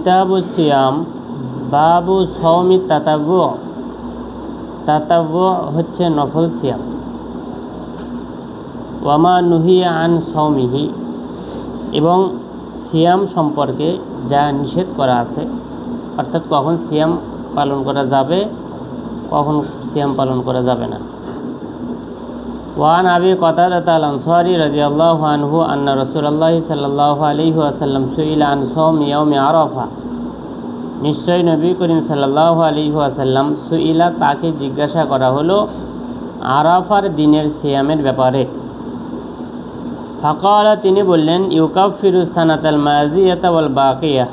কিতাবুস সিয়াম বাবু সওমি তাতাব্বু। তাতাব্বু হচ্ছে নফল সিয়াম। ওয়ামা নুহিয়া আন সওমিহি, এবং সিয়াম সম্পর্কে যা নিষেধ করা আছে, অর্থাৎ কখন সিয়াম পালন করা যাবে, কখন সিয়াম পালন করা যাবে না। ওয়ান আবি কতাদাতা আল আনসারী রাদিয়াল্লাহু আনহু আন্না রাসূলুল্লাহি সাল্লাল্লাহু আলাইহি ওয়াসাল্লাম সুইলা আন সাওমি ইয়াউমি আরাফা। নিশ্চয় নবী করিম সাল্লাল্লাহু আলাইহি ওয়াসাল্লাম সুইলা, তাকে জিজ্ঞাসা করা হলো আরাফার দিনের সিয়ামের ব্যাপারে। ফাকালা, তিনি বললেন ইউকাফিরু সানাতাল মাজিয়াতা ওয়াল বাকিয়া।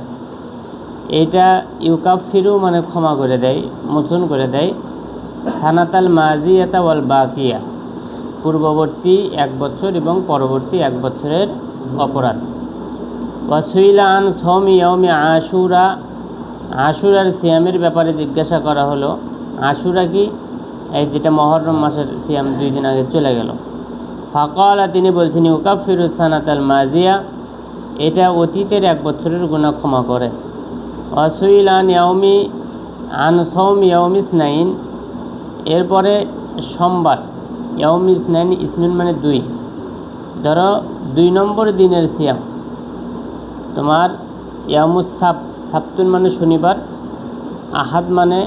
এটা ইউকাফিরু মানে ক্ষমা করে দেয়, মোচন করে দেয়। সানাতাল মাজিয়াতা ওয়াল বাকিয়া, পূর্ববর্তী 1 বছর এবং পরবর্তী 1 বছরের অপরাধ। ওয়াসুইলা আন সওমি ইয়াউমি আশুরা, আশুরার সিয়ামের ব্যাপারে জিজ্ঞাসা করা হলো। আশুরা কি? এই যেটা মুহররম মাসের সিয়াম 2 দিন আগে চলে গেল। ফাকালা, তিনি বলছেন ইউকাফিরু সানাতাল মাজিয়া, এটা অতীতের 1 বছরের গুনাহ ক্ষমা করে। ওয়াসুইলা আন সওমি ইয়াউমি ইসনাইন, এরপরে সোমবার, ইয়াউমি ইসনাইন, ইসনুন মানে 2, ধরো 2 নম্বর দিনের সিয়াম তোমার ইয়ামুস সাবতুন মানে শনিবার, আহাদ মানে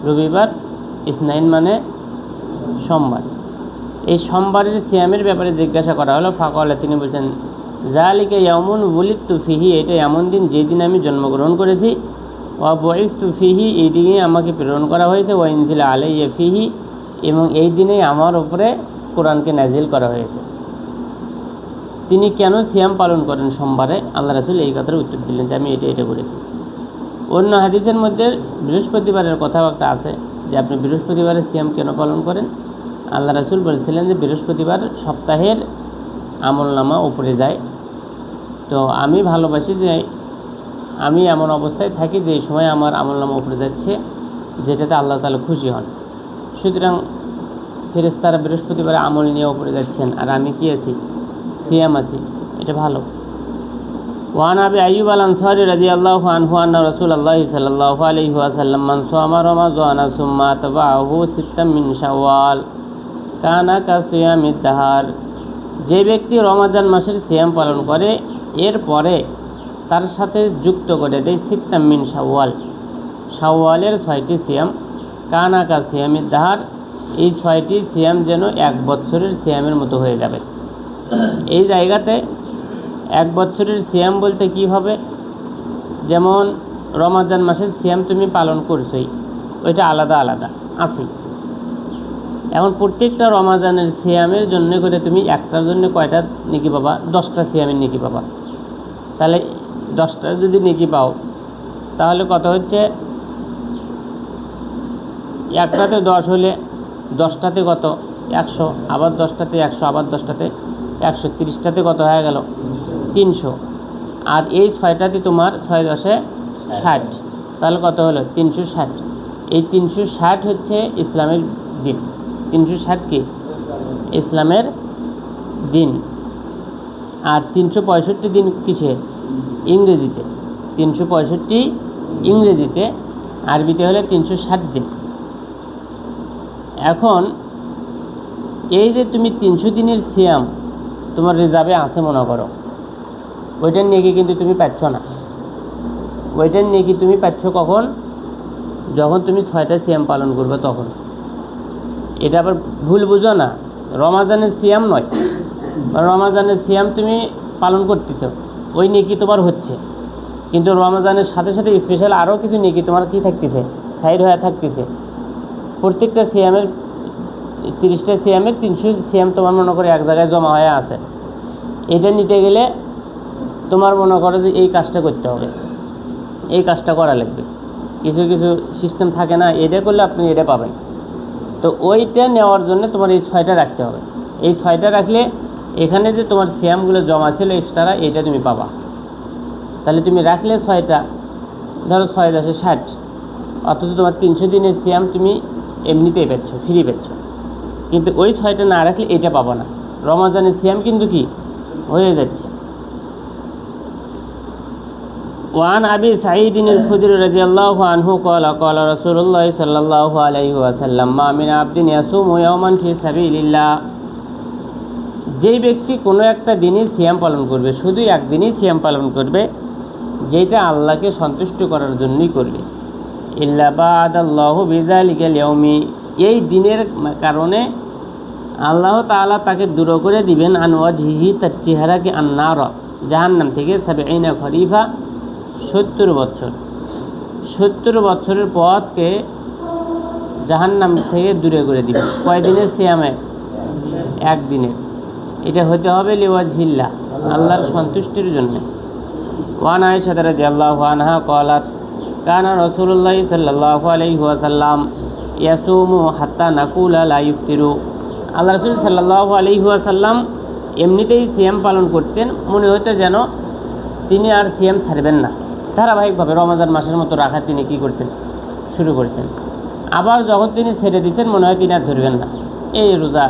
রবিবার, ইসনাইন মানে সোমবার। এই সোমবারের সিয়ামের ব্যাপারে জিজ্ঞাসা করা হলো। ফাকালা, তিনি বলছেন যালিকা ইয়াউমুন ওয়ালিদতু ফিহি, এটা এমন দিন যেদিন আমি জন্মগ্রহণ করেছি। ওয়া বুইসতু ফিহি, এই দিনে আমাকে প্রেরণ করা হয়েছে। ওয়া ইনজিলা আলাইয়া ফিহি, এবং এই দিনেই আমার উপরে কোরআনকে নাজিল করা হয়েছে। তিনি কেন সিয়াম পালন করেন সোমবারে? আল্লাহ রাসূল এই কথার উত্তর দিলেন যে আমি এটা করেছি। অন্য হাদিসের মধ্যে বৃহস্পতিবারের কথাবার্তা আছে যে আপনি বৃহস্পতিবারে সিয়াম কেন পালন করেন। আল্লাহ রাসূল বলেছিলেন যে বৃহস্পতিবার সপ্তাহের আমলনামা উপরে যায়, তো আমি ভালোবাসি যে আমি এমন অবস্থায় থাকি যে এই সময় আমার আমলনামা উপরে যাচ্ছে, যেটাতে আল্লাহ তাআলা খুশি হন। সুতরাং ফেরেশতারা বৃহস্পতিবারে আমল নিয়ে উপরে যাচ্ছেন, আর আমি কি আছি? সিয়াম আছি, এটা ভালো। ওয়ান আবি আইয়ুব আল আনসারী রাদিয়াল্লাহু আনহু আন্না রাসূলুল্লাহি সাল্লাল্লাহু আলাইহি ওয়াসাল্লাম মান সামা রমাযানা সুম্মা তাবাহু সিত্তাম মিন শাওয়াল কানা কাসিয়ামিদ দাহার। যে ব্যক্তি রমাজান মাসের সিয়াম পালন করে, এরপরে তার সাথে যুক্ত করে দেয় সিত্তাম মিন শাওয়াল, শাওয়ালের 6টি সিয়াম, কানা কাসিয়ামিদ দাহার, এই 6টি সিয়াম যেন 1 বছরের সিয়ামের মতো হয়ে যাবে। এই জায়গাতে 1 বছরের সিয়াম বলতে কী হবে? যেমন রমাজান মাসের সিয়াম তুমি পালন করছোই, ওইটা আলাদা আলাদা আছে। এখন প্রত্যেকটা রমাজানের সিয়ামের জন্য করে তুমি একটার জন্য কয়টা নেকি পাবা? 10টা সিয়ামের নেকি পাবা। তাহলে 10টার যদি নেকি পাও, তাহলে কত হচ্ছে? একটাতে 10 হলে 10টাতে কত? 100, আবার 10টাতে 100, আবার 10টাতে 130টাতে কত হয়ে গেল? 300। আর এই 6টাতে তোমার 6 10 60, তাহলে কত হলো? 360। এই 360 হচ্ছে ইসলামের দিন। 360 কি? ইসলামের দিন। আর 365 দিন কিসে? ইংরেজিতে। 365 ইংরেজিতে, আরবিতে হলে 360 দিন। এখন এই যে তুমি 300 দিনের সিয়াম তোমার রিজার্ভে আছে মনে করো, ওইটার নেকি কিন্তু তুমি পাচ্ছ না। ওইটার নেকি তুমি পাচ্ছ কখন? যখন তুমি 6টা সিয়াম পালন করবে তখন। এটা আবার ভুল বুঝো না, রমাজানের সিয়াম নয়। রমাজানের সিয়াম তুমি পালন করতেছ, ওই নেকি তোমার হচ্ছে, কিন্তু রমাজানের সাথে সাথে স্পেশাল আরও কিছু নেকি তোমার কী থাকতেছে? সাইড হয়ে থাকতেছে। প্রত্যেকটা সিয়ামের 30টা সিয়ামের 300 সিয়াম তোমার মনে করে এক জায়গায় জমা হয়ে আছে। এটা নিতে গেলে তোমার মনে করো যে এই কাজটা করতে হবে, এই কাজটা করা লাগবে। কিছু কিছু সিস্টেম থাকে না, এটা করলে আপনি এটা পাবেন। তো ওইটা নেওয়ার জন্য তোমার এই 6টা রাখতে হবে। এই 6টা রাখলে এখানে যে তোমার সিয়ামগুলো জমা ছিল এক্সট্রা, এটা তুমি পাবা। তাহলে তুমি রাখলে 6টা, ধরো 6 10 60, অথচ তোমার 300 দিনের সিয়াম তুমি এমনিতেই পাচ্ছ, ফ্রি পাচ্ছ। কিন্তু ওই 6টা না রাখলে এটা পাবো না। রমাজানের সিয়াম কিন্তু কি হয়ে যাচ্ছে। ওয়ান আবি সাঈদ আল-খুদরি রাদিয়াল্লাহু আনহু قال قال رسول الله صلى الله عليه وسلم ما من عبد يصوم يوما في سبيل الله যেই ব্যক্তি কোনো একটা দিনই সিয়াম পালন করবে, শুধু একদিনই সিয়াম পালন করবে, যেটা আল্লাহকে সন্তুষ্ট করার জন্যই করবে, ইল্লা বা'দাল্লাহু বিযালিকাল ইয়াউমি, এই দিনের কারণে আল্লাহ তাআলা তাকে দূর করে দিবেন আন ওয়াজহিহি, তার চেহারাকে, আন্নার, জাহান্নাম থেকে, ৭০ খরিফা, ৭০ বছর, ৭০ বছরের পথকে জাহান্নাম থেকে দূরে করে দিবে। কয়দিনের সিয়ামে? একদিনের। এটা হতে হবে লিওয়াজহিল্লাহ, আল্লাহর সন্তুষ্টির জন্য। ওয়ান আয়েশা রাদিয়াল্লাহু আনহা ক্বালাত কানা রাসূলুল্লাহ সাল্লাল্লাহু আলাইহি ওয়াসাল্লাম ইয়াসুমু হাত্তা নাকুলা লা ইফতিরু, আল্লাহ রাসূল সাল্লাল্লাহু আলাইহি ওয়াসাল্লাম এমনিতেই সিয়াম পালন করতেন, মনে হতো যেন তিনি আর সিয়াম ছাড়বেন না। ধারাবাহিকভাবে রমজান মাসের মতো রাখা তিনি কী করছেন? শুরু করছেন। আবার যখন তিনি ছেড়ে দিচ্ছেন, মনে হয় তিনি আর ধরবেন না, এই রোজা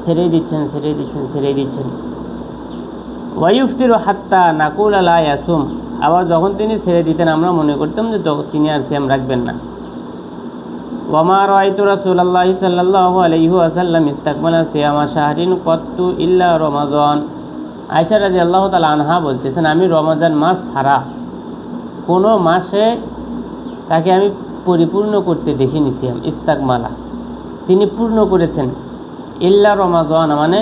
ছেড়েই দিচ্ছেন, ছেড়েই দিচ্ছেন, ছেড়েই দিচ্ছেন। ওয়াইফতিরু হাত্তা নাকুলা লা ইয়াসুম, আবার যখন তিনি ছেড়ে দিতেন আমরা মনে করতাম যে তিনি আর সিয়াম রাখবেন না। ওয়ামা রাআইতু রাসূলুল্লাহি সাল্লাল্লাহু আলাইহি ওয়াসাল্লাম ইস্তাকমালা সিয়ামা শাহরিন কত্তু ইল্লা রমাযান, আয়েশা রাদিয়াল্লাহু তাআলা আনহা বলতেছেন, আমি রমজান মাস ছাড়া কোনো মাসে তাকে আমি পরিপূর্ণ করতে দেখিনি সিয়াম। ইস্তাকমালা, তিনি পূর্ণ করেছেন। ইল্লা রমাযান মানে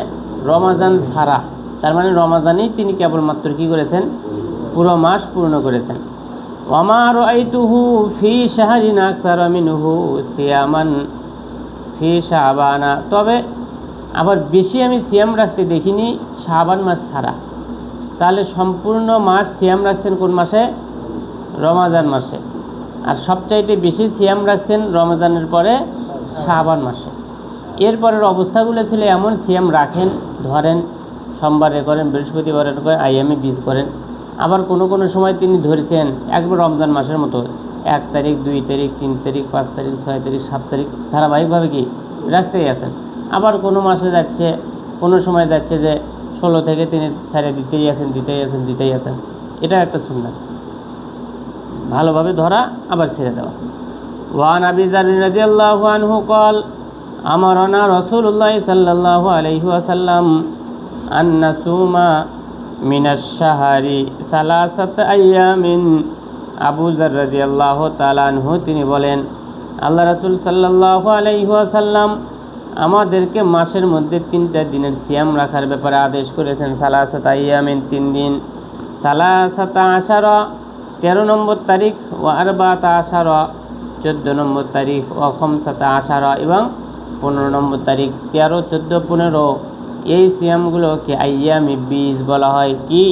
রমাজান ছাড়া, তার মানে রমাজানেই তিনি কেবলমাত্র কী করেছেন? পুরো মাস পূর্ণ করেছেন। ওয়ামা রাআইতুহু ফি শাহরিন আকসারা মিনহু সিয়ামান ফি শাবানা, তবে আবার বেশি আমি সিয়াম রাখতে দেখিনি শাবান মাস ছাড়া। তাহলে সম্পূর্ণ মাস সিয়াম রাখছেন কোন মাসে? রমজান মাসে। আর সবচাইতে বেশি সিয়াম রাখছেন রমজানের পরে শাবান মাসে। এরপরের অবস্থাগুলো ছিল এমন, সিয়াম রাখেন, ধরেন, সোমবারে করেন, বৃহস্পতিবারে করেন, আইয়ামে বীজ করেন। আবার কোনো কোনো সময় তিনি ধরেছেন একবার রমজান মাসের মতো 1 তারিখ, 2 তারিখ, 3 তারিখ, 5 তারিখ, 6 তারিখ, 7 তারিখ ধারাবাহিকভাবে কি রাখতেই আছেন। আবার কোনো মাসে যাচ্ছে, কোনো সময় যাচ্ছে যে 16 থেকে তিনি ছেড়ে দিতেই আছেন, দিতেই আছেন, দিতেই আছেন। এটা একটা সুন্নাত, ভালোভাবে ধরা আবার ছেড়ে দেওয়া। ওয়ান আবি যার রাদিয়াল্লাহু আনহু ক্বাল আমারানা রাসূলুল্লাহ সাল্লাল্লাহু আলাইহি ওয়াসাল্লাম আন নাসুমা মিনাশ শাহরি সালাসাত আইয়ামিন, আবু যার রাদিয়াল্লাহু তাআলা আনহু তিনি বলেন, আল্লাহ রাসূল সাল্লাল্লাহু আলাইহি ওয়াসাল্লাম আমাদেরকে মাসের মধ্যে 3টা দিনের সিয়াম রাখার ব্যাপারে আদেশ করেছেন। সালাসাত আইয়ামিন 3 দিন, সালাসাত আশারা 13 নম্বর তারিখ, ও আরবাতা আশারা 14 নম্বর তারিখ, ও খামসাতা আশারা এবং 15 নম্বর তারিখ। 13, 14, 15 এই সিয়ামগুলোকে আইয়ামে বীজ বলা হয়। কি?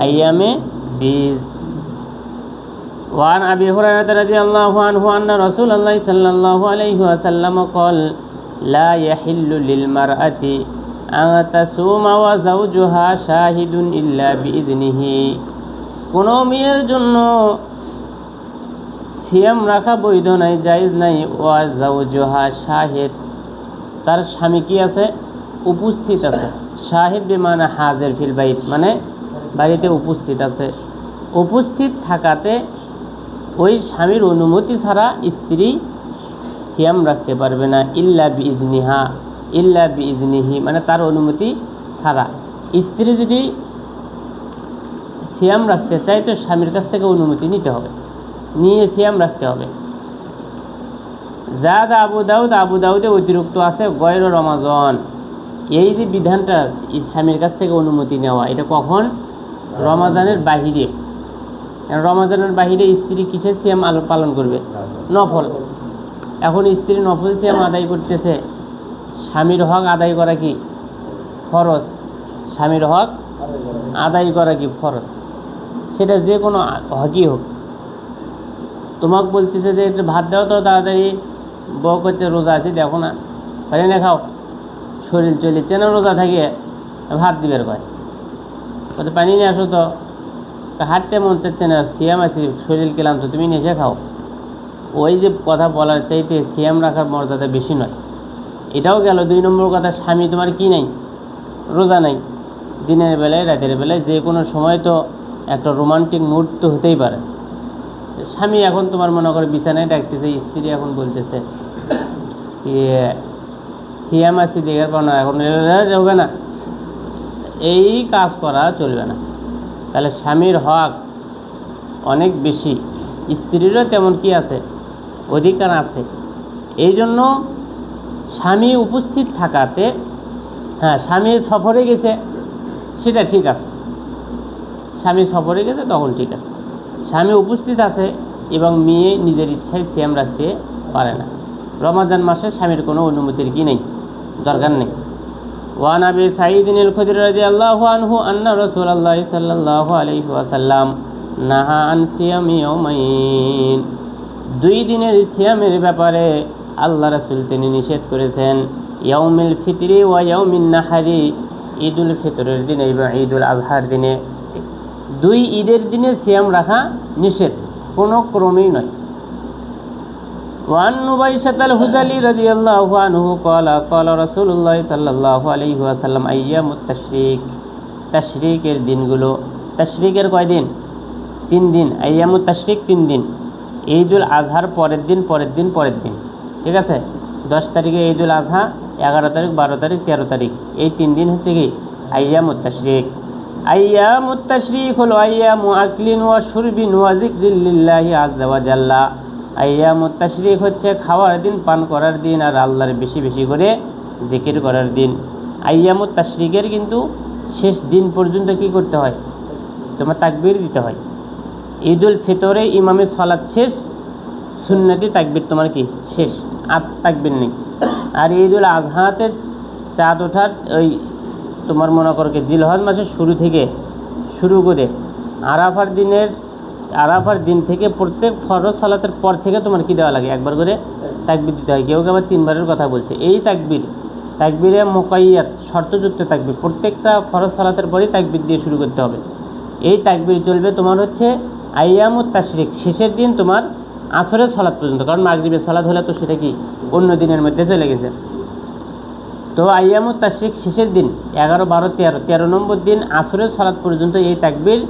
আইয়ামে বীজ। ওয়ান আবি হুরায়রা রাদিয়াল্লাহু আনহু আন্না রাসূলুল্লাহ সাল্লাল্লাহু আলাইহি ওয়াসাল্লাম ক্বাল লা ইয়াহিল্লু লিল মারআতি আন তাসুমা ওয়া যাওজুহা শাহিদুন ইল্লা বিইذনিহি, কোনো মেয়ের জন্য সিয়াম রাখা বৈধ নাই, জায়েজ নাই। ওয়া যাওজুহা শাহিদ, তার স্বামী কি আছে? উপস্থিত আছে। শাহিদ বিমানে হাজির ফিল বাইত, মানে বাড়িতে উপস্থিত আছে। উপস্থিত থাকাতে ওই স্বামীর অনুমতি ছাড়া স্ত্রী সিয়াম রাখতে পারবে না। ইল্লা বিইজনিহা, ইল্লা বিইজনিহি মানে তার অনুমতি ছাড়া। স্ত্রী যদি সিয়াম রাখতে চায় তো স্বামীর কাছ থেকে অনুমতি নিতে হবে, নিয়ে সিয়াম রাখতে হবে। জাদ আবু দাউদ, আবু দাউদে অতিরিক্ত আছে গয়র রমাজান। এই যে বিধানটা স্বামীর কাছ থেকে অনুমতি নেওয়া, এটা কখন? রমাজানের বাহিরে। রমাজানের বাহিরে স্ত্রী কিসের সিয়াম পালন করবে? নফল। এখন স্ত্রী নফল সিয়াম আদায় করতেছে, স্বামীর হক আদায় করা কি ফরজ? স্বামীর হক আদায় করা কি ফরজ? সেটা যে কোনো হকই হোক। তোমাকে বলতেছে যে একটু ভাত দাও তো তাড়াতাড়ি, বউ করছে রোজা আছে, দেখো না পারি না খাও, শরীর চলিচ্ছে না, রোজা থাকে, ভাত দিবের কয়, কত পানি নিয়ে আসো তো, হাঁটতে মন চাচ্ছে না, সিয়াম আছে, শরীর ক্লান্ত, তুমি নেশে খাও। ওই যে কথা বলার চাইতে সিয়াম রাখার মর্যাদা বেশি নয়। এটাও গেল। 2 নম্বর কথা, স্বামী তোমার কি নাই? রোজা নাই। দিনের বেলায় রাতের বেলায় যে কোনো সময় তো একটা রোমান্টিক মুড তো হতেই পারে। স্বামী এখন তোমার মনে করে বিছানায় ডাকতেছে, স্ত্রী এখন বলতেছে সিয়াম আসি দেখার পর না, এখন যাবে না, এই কাজ করা চলবে না। তাহলে স্বামীর হক অনেক বেশি, স্ত্রীরও তেমন কি আছে, অধিকার আছে। এই জন্য স্বামী উপস্থিত থাকাতে, হ্যাঁ স্বামী সফরে গেছে সেটা ঠিক আছে, স্বামী সফরে গেছে তখন ঠিক আছে। স্বামী উপস্থিত আছে এবং মেয়ে নিজের ইচ্ছায় সিয়াম রাখতে পারে না। রমাজান মাসে স্বামীর কোনো অনুমতির কি নেই, দরকার নেই। ওয়ান আবি সাঈদ আল খুদরি রাদিয়াল্লাহু আনহু আন্না রাসূলুল্লাহ সাল্লাল্লাহু আলাইহি ওয়াসাল্লাম নাহা আন সিয়ামি ইয়াউমাইন, 2 দিনের সিয়ামের ব্যাপারে আল্লাহ রাসূল তিনি নিষেধ করেছেন। ইয়াউমুল ফিতরি ওয়া ইয়াউমিন নাহরি, ঈদুল ফিতরের দিনে এবং ঈদুল আজহার দিনে। 2 ঈদের দিনে সিয়াম রাখা নিষেধ, কোনো ক্রমেই নয়। ওয়ান নুবাইশাত আল হুযালি রাদিয়াল্লাহু আনহু ক্বালা ক্বালা রাসূলুল্লাহ সাল্লাল্লাহু আলাইহি ওয়াসাল্লাম আইয়ামুত তাশরিক, তাশরিকের দিনগুলো, তাশরিকের কয় দিন? 3 দিন। আইয়ামুত তাশরিক 3 দিন, ঈদুল আজহার পরের দিন, ঠিক আছে? 10 তারিখে ঈদুল আজহা, 11 তারিখ, 12 তারিখ, 13 তারিখ, এই 3 দিন হচ্ছে কি আইয়ামুত তাশরিক। আইয়ামুত তাশরিক হলো আইয়ামু আকলিন ওয়া শুরবিন ওয়া যিকরিল্লাহি আযজা ওয়া জাল্লা। আইয়ামুত তাশরিক হচ্ছে খাওয়ার দিন, পান করার দিন, আর আল্লাহর বেশি বেশি করে জিকির করার দিন। আইয়ামুত তাশরিকের কিন্তু শেষ দিন পর্যন্ত কি করতে হয়? তোমার তাকবীর দিতে হয়। ঈদুল ফিতরে ইমামের সালাত শেষ, সুন্নতি তাকবীর তোমার কি শেষ, আর তাকবীর নেই। আর ঈদুল আজহাতে চাঁদ ওঠার ওই তোমার মনে করো কি জিলহজ মাসের শুরু থেকে শুরু করে আরাফার দিন থেকে প্রত্যেক ফরজ সালাতের পর থেকে তোমার কি দেওয়া লাগে? একবার করে তাকবীর দিতে হয়। কেউ আবার 3 বারের কথা বলছে। এই তাকবীরে মুকাইয়াত, শর্তযুক্ত তাকবীর, প্রত্যেকটা ফরজ সালাতের পরেই তাকবীর দিয়ে শুরু করতে হবে। এই তাকবীর চলবে তোমার হচ্ছে আইয়ামুত তাশরিক শেষের দিন, তোমার আসরের সালাত পর্যন্ত, কারণ মাগরিবের সালাত হলে তো সেটা কি অন্য দিনের মধ্যে চলে গেছে। তো আইয়ামুত তাশরিক শেষের দিন 11, 12, 13 নম্বর দিন আসরের সালাত পর্যন্ত এই তাকবীর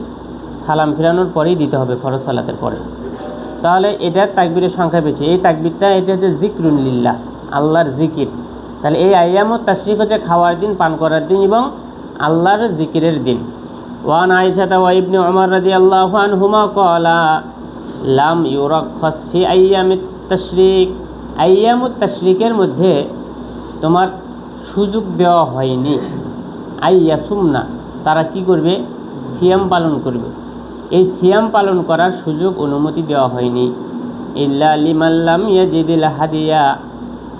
সালাম ফিরানোর পরেই দিতে হবে, ফরজ সালাতের পরে। তাহলে এটার তাকবীরের সংখ্যা বেশি। এই তাকবীরটা এটা হচ্ছে যিকরুন লিল্লাহ, আল্লাহর জিকির। তাহলে এই আইয়ামুত তাশরিক হচ্ছে খাওয়ার দিন, পান করার দিন এবং আল্লাহর জিকিরের দিন। ওয়ান আয়েশা ওয়া ইবনে উমর রাদিয়াল্লাহু আনহুমা ক্বালা লাম ইউরাখাস ফি আইয়ামিত তাশরিক, আইয়ামুত তাশরিকের মধ্যে তোমার সুযোগ দেওয়া হয়নি। আইয়াসুমনা, তারা কি করবে? সিয়াম পালন করবে। এই সিয়াম পালন করার সুযোগ অনুমতি দেওয়া হয়নি। ইল্লা লিমান লাম ইয়াজিদিল হাদিয়া,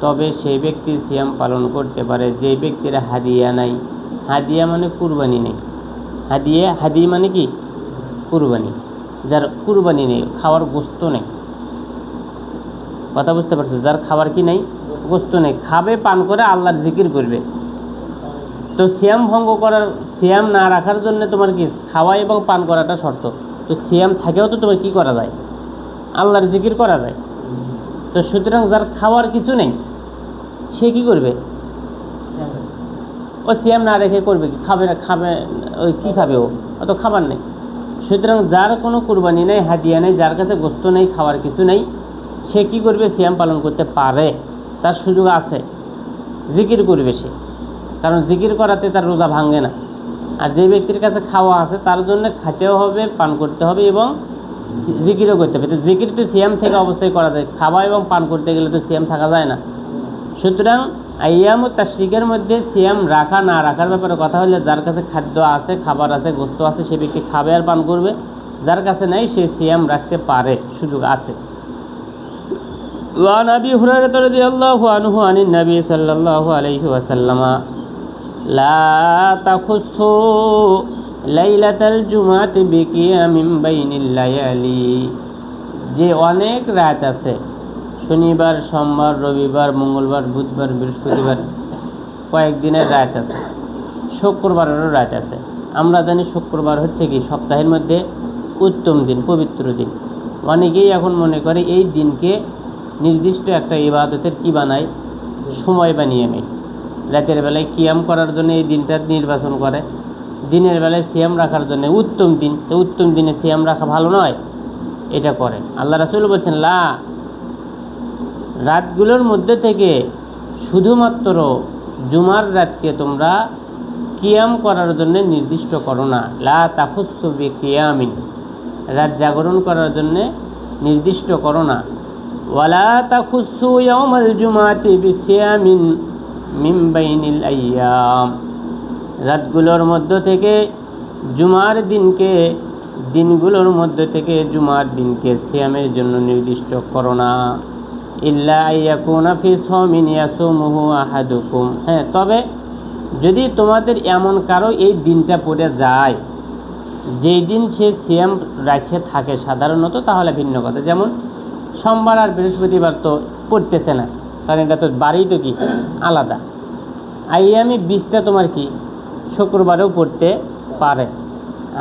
তবে সেই ব্যক্তি সিয়াম পালন করতে পারে যে ব্যক্তির হাদিয়া নাই। হাদিয়া মানে কুরবানি নেই। হাদি মানে কি? কুরবানি। যার কুরবানি নেই, খাওয়ার গোস্ত নেই, কথা বুঝতে পারছো? যার খাবার কি নেই, গোস্ত নেই, খাবে, পান করে আল্লাহর জিকির করবে। তো সিয়াম না রাখার জন্য তোমার কি খাওয়া এবং পান করাটা শর্ত। তো সিয়াম থাকেও তো তোমার কি করা যায়? আল্লাহর জিকির করা যায়। তো সুতরাং যার খাওয়ার কিছু নেই সে কি করবে? ও সিয়াম না রেখে করবে কি? খাবে ওই কী খাবে? ও অত খাবার নেই। সুতরাং যার কোনো কুরবানি নেই, হাদিয়া নেই, যার কাছে গোস্ত নেই, খাওয়ার কিছু নেই, সে কি করবে? সিয়াম পালন করতে পারে, তার সুযোগ আছে, জিকির করবে সে, কারণ জিকির করাতে তার রোজা ভাঙে না। আর যে ব্যক্তির কাছে খাওয়া আছে তার জন্য খাইতেও হবে, পান করতে হবে এবং জিকিরও করতে হবে। তো জিকির তো সিয়াম থেকে অবস্থায় করা যায়, খাওয়া এবং পান করতে গেলে তো সিয়াম থাকা যায় না। সুতরাং আইয়ামুত তাশরিকের মধ্যে সিয়াম রাখা না রাখার ব্যাপারে কথা হলে যার কাছে খাদ্য আছে, খাবার আছে, গোস্ত আছে, সে ব্যক্তি খাবে আর পান করবে। যার কাছে নেই সে সিয়াম রাখতে পারে, সুযোগ আছে। ওয়ান আবি হুরায়রা রাদিয়াল্লাহু আনহু আনিন নবী সাল্লাল্লাহু আলাইহি ওয়াসাল্লাম লা তাখুসু লাইলাতাল জুমআতি বিকিয়ামিন বাইনিল লায়ালি, যে অনেক রাত আছে, শনিবার, সোমবার, রবিবার, মঙ্গলবার, বুধবার, বৃহস্পতিবার, কয়েকদিনের রাত আছে, শুক্রবারেরও রাত আছে। আমরা জানি শুক্রবার হচ্ছে কি সপ্তাহের মধ্যে উত্তম দিন, পবিত্র দিন। অনেকেই এখন মনে করে এই দিনকে নির্দিষ্ট একটা ইবাদতের কি বানায়, সময় বানিয়ে নেয়। রাতের বেলায় কিয়াম করার জন্য এই দিনটা নির্বাচন করে দিনের বেলায় সিয়াম রাখার জন্য উত্তম দিন, তো উত্তম দিনে সিয়াম রাখা ভালো নয়, এটা করে। আল্লাহ রাসূল বলছেন, লা, রাতগুলোর মধ্যে থেকে শুধুমাত্র জুমার রাতকে তোমরা কিয়াম করার জন্য নির্দিষ্ট করো না। লা তাখুসু বিকিয়ামিন, রাত জাগরণ করার জন্য নির্দিষ্ট করো না। ওয়ালা তাখুসু ইয়াউমাল জুমাতি বিসিয়ামিন মিন বাইনিল আইয়াম, রাতগুলোর মধ্য থেকে জুমার দিনকে, দিনগুলোর মধ্যে থেকে জুমার দিনকে সিয়ামের জন্য নির্দিষ্ট করো না। ইল্লা আইয়াকুনা ফি সাওমিন ইয়াসুমুহু আহাদুকুম, হ্যাঁ, তবে যদি তোমাদের এমন কারো এই দিনটা পড়ে যায় যেই দিন সে সিয়াম রাখে থাকে সাধারণত, তাহলে ভিন্ন কথা। যেমন সোমবার আর বৃহস্পতিবার তো পড়তেছে না, কারণ এটা তো বাড়ি তো কি আলাদা। আইয়ামি 20টা তোমার কি শুক্রবারেও পড়তে পারে,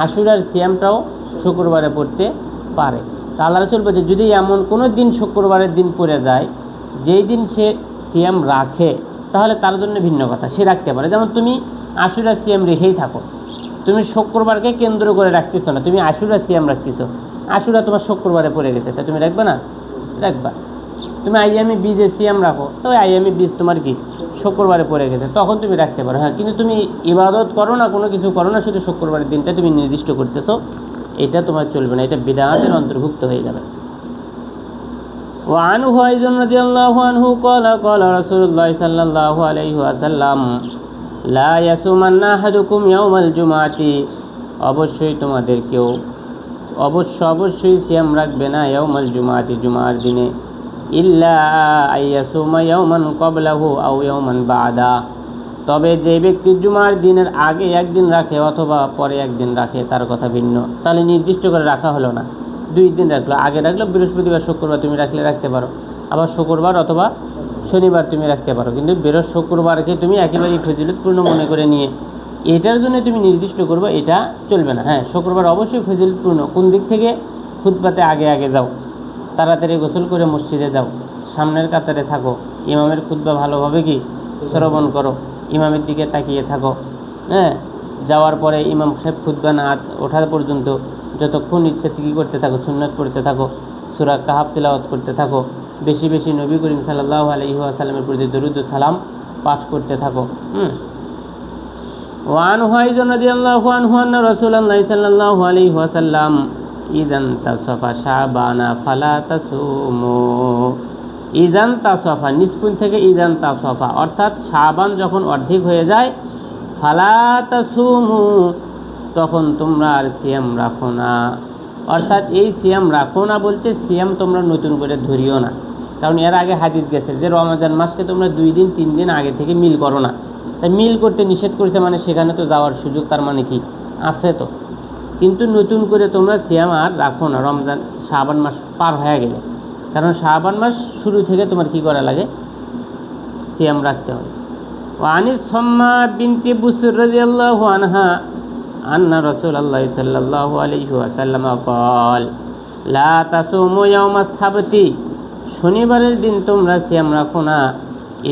আশুরার সিয়ামটাও শুক্রবারে পড়তে পারে। তা আল্লাহ রাসূল বলছে, যদি এমন কোনো দিন শুক্রবারের দিন পড়ে যায় যেই দিন সে সিয়াম রাখে, তাহলে তার জন্য ভিন্ন কথা, সে রাখতে পারে। যেমন তুমি আশুরার সিয়াম রেখেই থাকো, তুমি শুক্রবারকে কেন্দ্র করে রাখতেছো না, তুমি আশুরার সিয়াম রাখতেছো, আশুরা তোমার শুক্রবারে পড়ে গেছে, তা তুমি রাখবে না? রাখবা। তুমি আইয়ামি 20 সিয়াম রাখো, তবে আইয়ামি 20 তোমার কি শুক্রবারে পড়ে গেছে, তখন তুমি রাখতে পারো, হ্যাঁ। কিন্তু তুমি ইবাদত করো না, কোনো কিছু করো না, শুধু শুক্রবারের দিনটা তুমি নির্দিষ্ট করতেছো, এটা তোমার চলবে না, এটা বিদআতের অন্তর্ভুক্ত হয়ে যাবে। وعنه أيضا رضي الله عنه قال قال رسول الله صلى الله عليه وسلم لا يصومن أحدكم يوم الجمعة, অবশ্যই তোমাদের কেউ অবশ্যই সিয়াম রাখবে না ইয়াউমাল জুমাতি, জুমার দিনে, ইল্লা আইয়াসুমা ইয়াউমান ক্বাবলাহু আও ইয়াউমান বা'দা, তবে যে ব্যক্তি জুমার দিনের আগে একদিন রাখে অথবা পরে একদিন রাখে, তার কথা ভিন্ন। তাহলে নির্দিষ্ট করে রাখা হলো না, 2 দিন রাখলো, আগে রাখলো বৃহস্পতিবার শুক্রবার তুমি রাখতে পারো, আবার শুক্রবার অথবা শনিবার তুমি রাখতে পারো, কিন্তু শুক্রবারকে তুমি একেবারেই ফজিলতপূর্ণ মনে করে নিয়ে এটার জন্য তুমি নির্দিষ্ট করবে, এটা চলবে না। হ্যাঁ, শুক্রবার অবশ্যই ফজিলতপূর্ণ। কোন দিক থেকে? খুতবাতে আগে যাও, তাড়াতাড়ি গোসল করে মসজিদে যাও, সামনের কাতারে থাকো, ইমামের খুতবা ভালোভাবে কি শ্রবণ করো, ইমামের দিকে তাকিয়ে থাকো, হ্যাঁ। যাওয়ার পরে ইমাম সাহেব খুতবা না ওঠা পর্যন্ত যতক্ষণ ইচ্ছে কী করতে থাকো, সুন্নাত পড়তে থাকো, সূরা কাহাফ তিলাওয়াত করতে থাকো, বেশি বেশি নবী করিম সাল্লাল্লাহু আলাইহি ওয়াসাল্লামের প্রতি দরুদ ও সালাম পাঠ করতে থাকো। وعنه أيضا رضي الله عنه أن رسول الله صلى الله عليه وسلم إذا انتصف شعبان فلا تصوموا, ইজান তাসফা নিসপুন থেকে ইজান তাসফা, অর্থাৎ শাবান যখন অর্ধেক হয়ে যায়, ফালা তাসুমু, তখন তোমরা আর সিয়াম রাখো না। অর্থাৎ এই সিয়াম রাখো না বলতে সিয়াম তোমরা নতুন করে ধরিও না, কারণ এর আগে হাদিস গেছে যে রমজান মাসকে তোমরা 2 দিন 3 দিন আগে থেকে মিল করো না। তাই মিল করতে নিষেধ করছে, মানে সেখানে তো যাওয়ার সুযোগ তার মানে কি আছে তো, কিন্তু নতুন করে তোমরা সিয়াম আর রাখো না রমজান শাবান মাস পার হয়ে গেলে, কারণ শাবান মাস শুরু থেকে তোমার কি করা লাগে? সিয়াম রাখতে হবে। ওয়ানিস সাম্মা বিনতি বুসর রাদিয়াল্লাহু আনহা আন্না রাসূলুল্লাহ সাল্লাল্লাহু আলাইহি ওয়াসাল্লাম قال লা তাসুমু ইয়াউমাস সাবতি, শনিবারের দিন তোমরা সিয়াম রাখো না,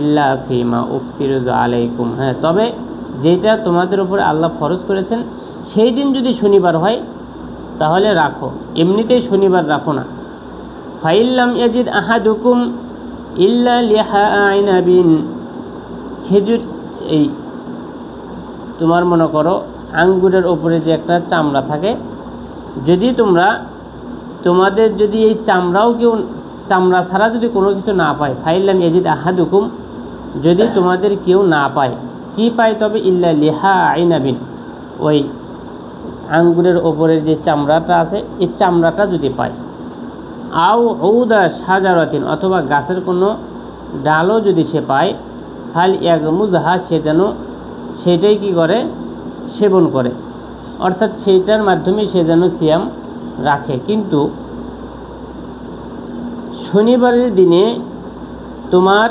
ইল্লা ফিমা উফতিরুজ আলাইকুম, হ্যাঁ, তবে যেটা তোমাদের উপর আল্লাহ ফরজ করেছেন সেই দিন যদি শনিবার হয় তাহলে রাখো, এমনিতেই শনিবার রাখো না। ফাইল্লাম ইয়াজিদ আহাদুকুম ইল্লা লিহা আইনাবিন, খেজুর, এই তোমার মনে করো আঙ্গুরের ওপরে যে একটা চামড়া থাকে, যদি তোমাদের যদি এই চামড়া ছাড়া যদি কোনো কিছু না পায়, ফাইল্লাম ইয়াজিদ আহাদুকুম, যদি তোমাদের কেউ না পায়, কি পায় তবে? ইল্লা লিহা আইনাবিন, ওই আঙ্গুরের ওপরের যে চামড়াটা আছে এই চামড়াটা যদি পায়, আও ঔদা শাজারাতিন, অথবা গাছের কোনো ডালও যদি সে পায়, ফাল ইয়াগমুজহা, সে যেন সেটাই কি করে? সেবন করে, অর্থাৎ সেইটার মাধ্যমে সে যেন সিয়াম রাখে। কিন্তু শনিবারের দিনে তোমার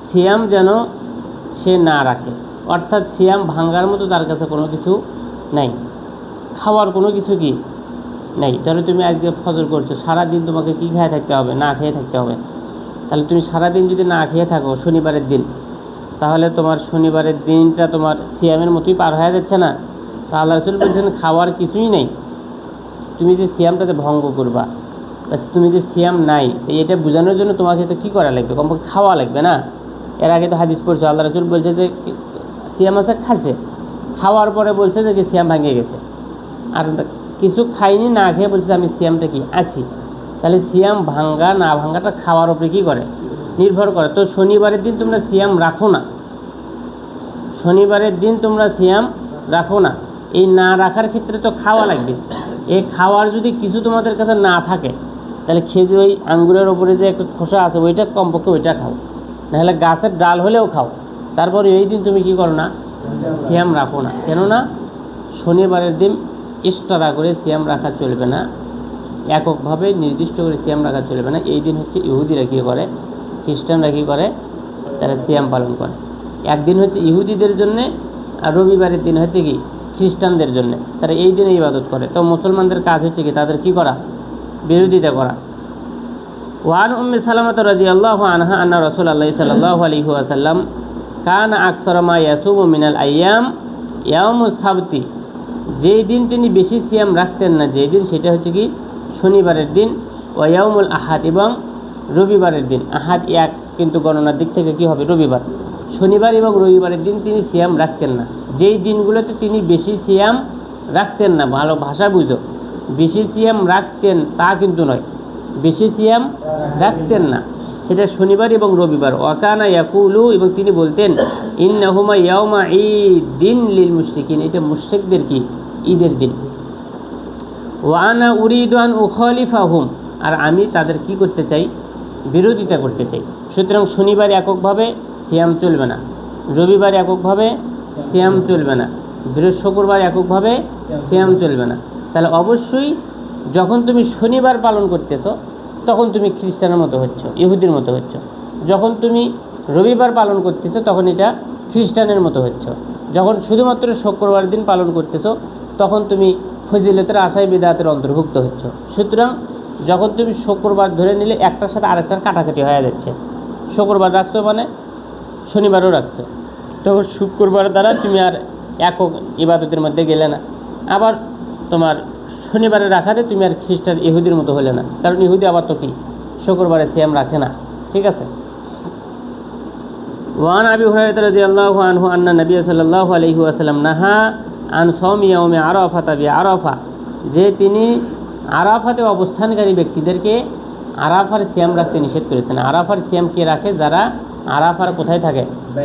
সিয়াম যেন সে না রাখে, অর্থাৎ সিয়াম ভাঙ্গার মতো তার কাছে কোনো কিছু নেই, খাওয়ার কোনো কিছু কি নেই। তাহলে তুমি আজকে ফজর করছো, সারাদিন তোমাকে কি খেয়ে থাকতে হবে? না খেয়ে থাকতে হবে। তাহলে তুমি সারাদিন যদি না খেয়ে থাকো শনিবারের দিন, তাহলে তোমার শনিবারের দিনটা তোমার সিয়ামের মতোই পার হয়ে যাচ্ছে না? তো আল্লাহ রাসূল বলছেন খাওয়ার কিছুই নেই, তুমি যে সিয়ামটাতে ভঙ্গ করবা, তুমি যে সিয়াম নাই, এটা বোঝানোর জন্য তোমাকে তো কী করা লাগবে, কমপক্ষে খাওয়া লাগবে না। এর আগে তো হাদিস পড়ছো, আল্লাহ রাসূল বলছে যে সিয়াম আছে, খাচ্ছে, খাওয়ার পরে বলছে যে সিয়াম ভাঙে গেছে। আর কিছু খাইনি, না খেয়ে বলছে আমি সিয়ামটা কি আছি। তাহলে সিয়াম ভাঙ্গা না ভাঙ্গাটা খাওয়ার উপরে কী করে, নির্ভর করে। তো শনিবারের দিন তোমরা সিয়াম রাখো না, শনিবারের দিন তোমরা সিয়াম রাখো না। এই না রাখার ক্ষেত্রে তো খাওয়া লাগবে। এই খাওয়ার যদি কিছু তোমাদের কাছে না থাকে, তাহলে খেজুর, ওই আঙ্গুরের ওপরে যে একটা খোসা আছে ওইটা কমপক্ষে ওইটা খাও, নাহলে গাছের ডাল হলেও খাও। তারপরে এই দিন তুমি কি করো না, সিয়াম রাখো না। কেননা শনিবারের দিন এক্সট্রা করে সিয়াম রাখা চলবে না, এককভাবে নির্দিষ্ট করে সিয়াম রাখা চলবে না। এই দিন হচ্ছে ইহুদিরা কী করে, খ্রিস্টানরা কী করে, তারা সিয়াম পালন করে। একদিন হচ্ছে ইহুদিদের জন্যে, আর রবিবারের দিন হচ্ছে কি খ্রিস্টানদের জন্যে, তারা এই দিনে ইবাদত করে। তো মুসলমানদের কাজ হচ্ছে কি, তাদের কি করা, বিরোধিতা করা। ওয়ান উম্মে সালামাত রাদিয়াল্লাহু আনহা আন্না রাসূলুল্লাহ সাল্লাল্লাহু আলাইহি ওয়াসাল্লাম কানা আকসারা মা ইয়াসুমু মিনাল আইয়াম ইয়াউমুস সাবতি, যেই দিন তিনি বেশি সিয়াম রাখতেন না, যেই দিন সেটা হচ্ছে কি শনিবারের দিন, ওয়া ইয়াউমুল আহাদ, এবং রবিবারের দিন। আহাদ এক, কিন্তু গণনার দিক থেকে কি হবে, রবিবার। শনিবার এবং রবিবারের দিন তিনি সিয়াম রাখতেন না। যেই দিনগুলোতে তিনি বেশি সিয়াম রাখতেন না, ভালো ভাষা বুঝো, বেশি সিয়াম রাখতেন তা কিন্তু নয়, বেশি সিয়াম রাখতেন না, সেটা শনিবার এবং রবিবার। ওয়াকানা ইয়াকুলু, এবং তিনি বলতেন ইন্নাহুমা ইয়াউমা ঈদিন লিল মুশরিকিন, এটা মুশরিকদের কি ঈদের দিন। ওয়া আনা উরিদু আন উখালিফাহুম, আর আমি তাদের কি করতে চাই, বিরোধিতা করতে চাই। সুতরাং শনিবার এককভাবে সিয়াম চলবে না, রবিবার এককভাবে সিয়াম চলবে না, শুক্রবার এককভাবে সিয়াম চলবে না। তাহলে অবশ্যই যখন তুমি শনিবার পালন করতেছো তখন তুমি খ্রিস্টানের মতো হচ্ছ, ইহুদির মতো হচ্ছ। যখন তুমি রবিবার পালন করতেছো তখন এটা খ্রিস্টানের মতো হচ্ছ। যখন শুধুমাত্র শুক্রবার দিন পালন করতেছো তখন তুমি ফজিলতের আশায় বিদআতের অন্তর্ভুক্ত হচ্ছ। সুতরাং যখন তুমি শুক্রবার ধরে নিলে একটার সাথে আরেকটার কাটাকাটি হয়ে যাচ্ছে। শুক্রবার রাখছো মানে শনিবারও রাখছো, তো শুক্রবার দ্বারা তুমি আর একক ইবাদতের মধ্যে গেলে না। আবার তোমার শনিবারে রাখাতে তুমি আর খ্রিস্টান ইহুদির মতো হলে না, কারণ ইহুদি আবার তো কি শুক্রবারে সিয়াম রাখে না। ঠিক আছে। ওয়ান আবি হুরায়রা রাদিয়াল্লাহু আনহু আন্না নবী সাল্লাল্লাহু আলাইহি ওয়াসাল্লাম নাহা আন সাওমি ইয়াউমি আরাফা বিআরাফা, যে তিনি আরাফাতে অবস্থানকারী ব্যক্তিদেরকে আরাফার সিয়াম রাখতে নিষেধ করেছেন। আরাফার সিয়াম কে রাখে, যারা আরাফার কোথায় থাকে,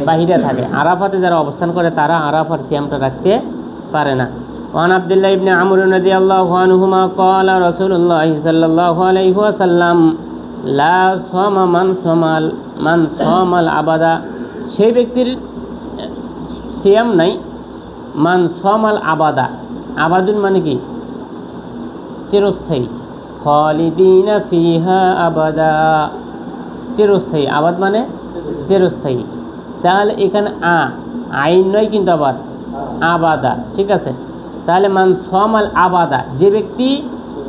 বাহিরে থাকে। আরাফাতে যারা অবস্থান করে তারা আরাফার সিয়ামটা রাখতে পারে না। ওয়ান আব্দুল্লাহ ইবনে আমর রাদিয়াল্লাহু আনহুমা ক্বালা রাসূলুল্লাহ সাল্লাল্লাহু আলাইহি ওয়াসাল্লাম লা সামা মান সামাল আবাদা, সেই ব্যক্তির সিয়াম নাই, মান সামাল আবাদা, আবাদুন মানে কি চিরস্থায়ী, খালিদিনা ফিহা আবাদা, চিরস্থায়ী, আবাদ মানে চিরস্থায়ী। তাহলে এখানে আইন নয় কিন্তু আবার আবাদা, ঠিক আছে। তাহলে মান সামাল আবাদা, যে ব্যক্তি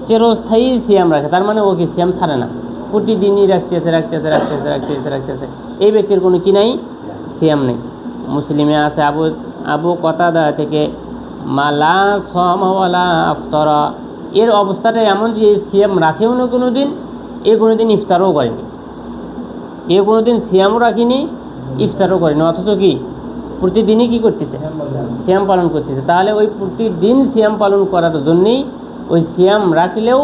চিরস্থায়ী সিয়াম রাখে, তার মানে ওকে সিয়াম ছাড়ে না, প্রতিদিনই রাখতেছে, এই ব্যক্তির কোনো কি নাই, সিয়াম নেই। মুসলিমে আছে আবু কতাদা থেকে মালা সামা ওয়ালা আফতারা, এর অবস্থাটা এমন যে সিয়াম রাখেও না কোনো দিন, কোনো দিন ইফতারও করেনি, কোনো দিন সিয়ামও রাখিনি, ইফতারও করেনি, অথচ কি প্রতিদিনই কি করতেছে, সিয়াম পালন করতেছে। তাহলে ওই প্রতিদিন সিয়াম পালন করার জন্যেই ওই সিয়াম রাখলেও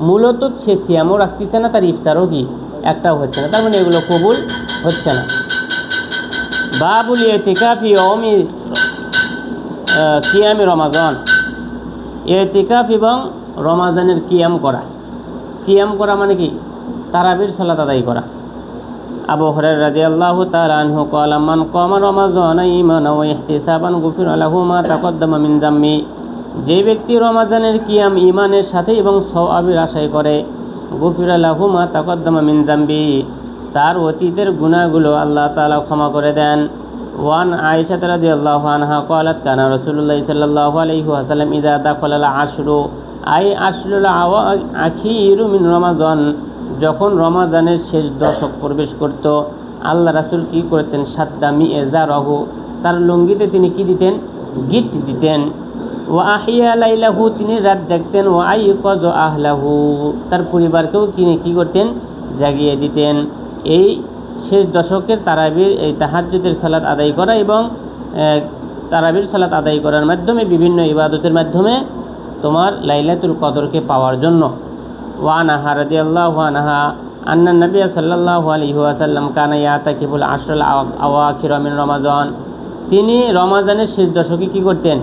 মূলত সে সিয়ামও রাখতেছে না, তার ইফতারও কি একটাও হচ্ছে না, তার মানে এগুলো কবুল হচ্ছে না। বাবুল ইতিকাফি ইয়াউমি কিয়ামি রমাজান, ইতিকাফ এবং রমাজানের কিয়াম করা মানে কি তারাবির সালাত আদায় করা। আবু হুরায়রা রাদিয়াল্লাহু তাআলা আনহু ক্বালা মান কামা রমাজানা ঈমানান ওয়া ইহতিসাবান গুফিরা লাহু মা তাকদ্দামা মিন যামমি, যে ব্যক্তি রমাজানের কিয়াম ঈমানের সাথে এবং সওয়াবের আশায় করে, গুফিরা লাহু মা তাকদ্দামা মিন যামবি, তার অতীতের গুনাহগুলো আল্লাহ তাআলা ক্ষমা করে দেন। ওয়ান আয়েশা রাদিয়াল্লাহু আনহা ক্বালাত কানা রাসূলুল্লাহ সাল্লাল্লাহু আলাইহি ওয়াসাল্লাম ইযা দাখালাল আশরু আশরুল আখিরু মিন রমাজান, যখন রমাজানের শেষ দশক প্রবেশ করত, আল্লাহ রাসূল কি করতেন, সাদ্দা মিএজারহু, তার লুঙ্গিতে তিনি কি দিতেন, গিট দিতেন। ওয়া আহিয়া লাইলাহু, তিনি রাত জাগতেন, ওয়া আইকাজ আহলাহু, তার পরিবারকেও তিনি কী করতেন, জাগিয়ে দিতেন। এই শেষ দশকের তারাবির এই তাহাজ্জুদের সালাত আদায় করা এবং তারাবির সালাত আদায় করার মাধ্যমে বিভিন্ন ইবাদতের মাধ্যমে তোমার লাইলাতুল কদরকে পাওয়ার জন্য। ওয়ানাহা রাদিয়াল্লাহু আনহা আন্না নবী সাল্লাল্লাহু আলাইহি ওয়াসাল্লাম কানা ইয়াতাকিফুল আশরাল আওয়াখির মিন রমাজান, তিনি রমাজানের শেষ দশকে কী করতেন,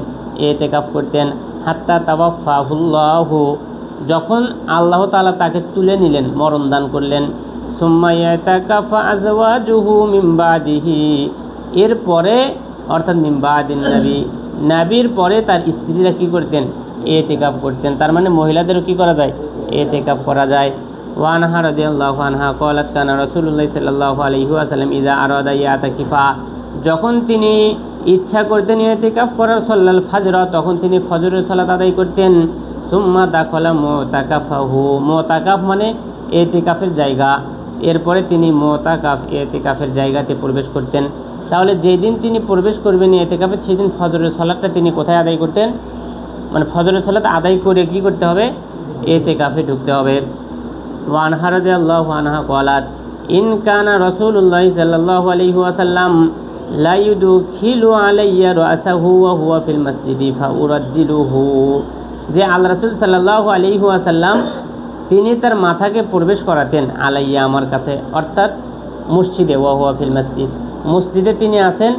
ইতিকাফ করতেন। হাত্তা তাওয়াফাহুল্লাহু, যখন আল্লাহ তাআলা তাকে তুলে নিলেন, মরণ দান করলেন। সুম্মা ইয়াতাকাফা আজওয়াজুহু মিন বাদিহি, এরপরে অর্থাৎ মিন বাদিন নবী, নবীর পরে তার স্ত্রীরা কী করতেন, ইতিকাফ করতেন। তার মানে মহিলাদেরও কী করা যায়, ইতিকাফ করা যায়। ওয়ানহা রাদিয়াল্লাহু আনহা ক্বালাত কানা রাসূলুল্লাহ সাল্লাল্লাহু আলাইহি ওয়াসাল্লাম ইযা আরাদা ইয়াতাকিফা, যখন তিনি ইচ্ছা করতেন ইতিকাফ করার, সাল্লাল ফাজর, তখন তিনি ফজরের সালাত আদায় করতেন। সুম্মা দাখালা মুতাকাফাহু, মুতাকাফ মানে ইতিকাফের জায়গা, এরপরে তিনি ইতিকাফের জায়গাতে প্রবেশ করতেন। তাহলে যেই দিন তিনি প্রবেশ করবেন ইতিকাফে, সেদিন ফজরের সালাতটা তিনি কোথায় আদায় করতেন, মানে ফজরের সালাত আদায় করে কী করতে হবে, ইতিকাফে ঢুকতে হবে। ওয়ানহা রাদিয়াল্লাহু আনহা ক্বালাত ইন কানা রাসূলুল্লাহ সাল্লাল্লাহু আলাইহি ওয়াসাল্লাম লা ইউদখিলু আলাইয়া রাসাহু ওয়া হুয়া ফিল মসজিদি ফাউরাজ্জিলুহু, যে আল্লাহ রাসূল সাল্লাল্লাহু আলাইহি ওয়াসাল্লাম তিনি তার মাথাকে প্রবেশ করাতেন আলাইয়া, আমার কাছে, অর্থাৎ মসজিদে, ওয়া হুয়া ফিল মসজিদ, মসজিদে তিনি আসেন,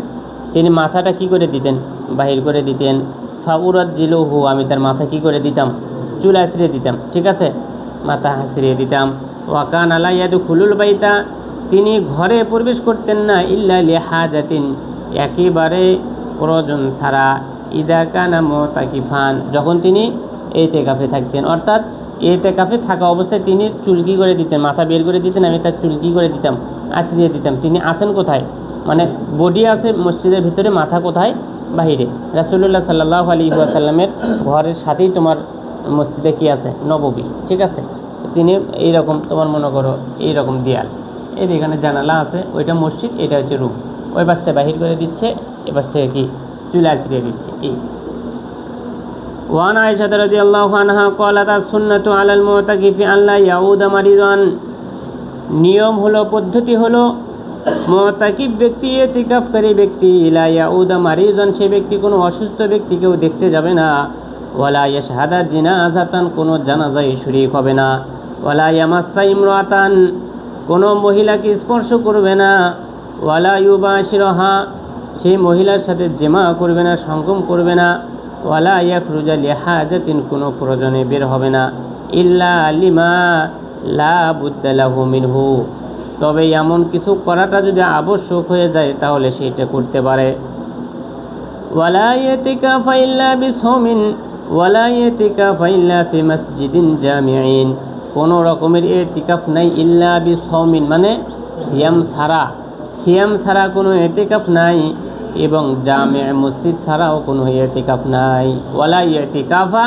তিনি মাথাটা কী করে দিতেন, বাহির করে দিতেন। ফাউরাজ্জিলুহু, আমি তার মাথা কী করে দিতাম, চুল আঁচড়িয়ে দিতাম, ঠিক আছে, মাথা হাসড়িয়ে দিতাম। ওয়াকান আলা ইয়াদখুলুল বাইতা, তিনি ঘরে প্রবেশ করতেন না, ইল্লা লিহাজাতিন, একেবারে প্রয়োজন ছাড়া। ইদা কানা মুতাকিফান, যখন তিনি ইতিকাফে থাকতেন, অর্থাৎ ইতিকাফে থাকা অবস্থায় তিনি চুল কী করে দিতেন, মাথা বের করে দিতেন, আমি তার চুল কী করে দিতাম, আঁচড়িয়ে দিতাম। তিনি আসেন কোথায়, মানে বডি আছে মসজিদের ভিতরে, মাথা কোথায়, বাহিরে। রাসূলুল্লাহ সাল্লাল্লাহু আলাইহি ওয়াসাল্লামের ঘরের সাথেই তোমার মসজিদে কী আছে, নববী, ঠিক আছে। তিনি এইরকম তোমার মনে করো এইরকম দেয়াল, এই এখানে জানালা আছে, ওইটা মসজিদ, এটা হচ্ছে রুম, ওই পাশ থেকে বাহির করে দিচ্ছে, এ পাশ থেকে কি চুল আঁচড়িয়ে দিচ্ছে। এই ওয়ান আয়েশা রাদিয়াল্লাহু আনহা ক্বালাত সুন্নাতু আলাল মুতাকিফি আল্লা ইয়াউদা মারিদান, নিয়ম হলো, পদ্ধতি হলো, মুতাকিফ ব্যক্তি, ইতিকাফকারী ব্যক্তি, লা ইয়াউদা মারিদান, সে ব্যক্তি কোনো অসুস্থ ব্যক্তিকেও দেখতে যাবে না। ওয়ালা ইয়াশহাদা জিনাজাতান, কোনো জানাজায় শরীক হবে না। ওয়ালা ইয়ামাসসা ইমরাতান, কোনো মহিলাকে স্পর্শ করবে না। ওয়ালা ইউবাশিরহা, সেই মহিলার সাথে জিমা করবে না, সঙ্গম করবে না। ওয়ালা ইয়াখরুজা লিহাজাতিন, কোনো প্রয়োজনে বের হবে না। ইল্লা লিমা লা বুদ্দা লাহু মিনহু, তবে এমন কিছু করাটা যদি আবশ্যক হয়ে যায় তাহলে সেটা করতে পারে। ওয়ালা ইতিকাফা ইল্লা বিসওমিন ওয়ালা ইতিকাফা ইল্লা ফি মসজিদিন জামিইন, কোনো রকমের ইতিকাফ নাই, ইল্লা বিসওমিন মানে সিয়াম ছাড়া, সিয়াম ছাড়া কোনো ইতিকাফ নাই, এবং জামে মসজিদ ছাড়াও কোনো ইতিকাফ নাই। ওয়ালা ইতিকাফা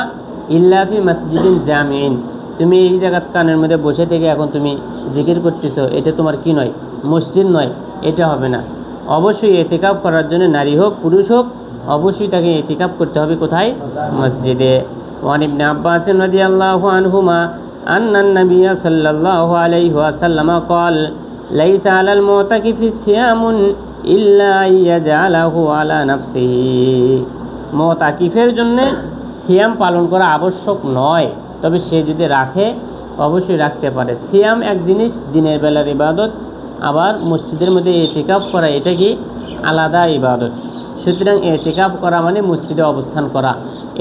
ইল্লা ফি মসজিদিন জামিইন, তুমি এই জায়গার কানের মধ্যে বসে থেকে এখন তুমি জিকির করতেছো, এটা তোমার কি নয়, মসজিদ নয়, এটা হবে না। অবশ্যই ইতিকাফ করার জন্য নারী হোক পুরুষ হোক, অবশ্যই তাকে ইতিকাফ করতে হবে কোথায়, মসজিদে। ওয়ান ইবনে আব্বাস রাদিয়াল্লাহু আনহুমা আন্নান নবী সাল্লাল্লাহু আলাইহি ওয়াসাল্লাম ক্বাল লাইসা আলাল মুতাকিফি সিয়ামুন ইল্লা ইয়াজআলাহু আলা নাফসিহি, মুতাকিফের জন্য সিয়াম পালন করা আবশ্যক নয়, তবে সে যদি রাখে অবশ্যই রাখতে পারে। সিয়াম এক জিনিস, দিনের বেলার ইবাদত, আবার মসজিদের মধ্যে ইতিকাফ করা এটা কি আলাদা ইবাদত। সুতরাং ইতিকাফ করা মানে মসজিদে অবস্থান করা,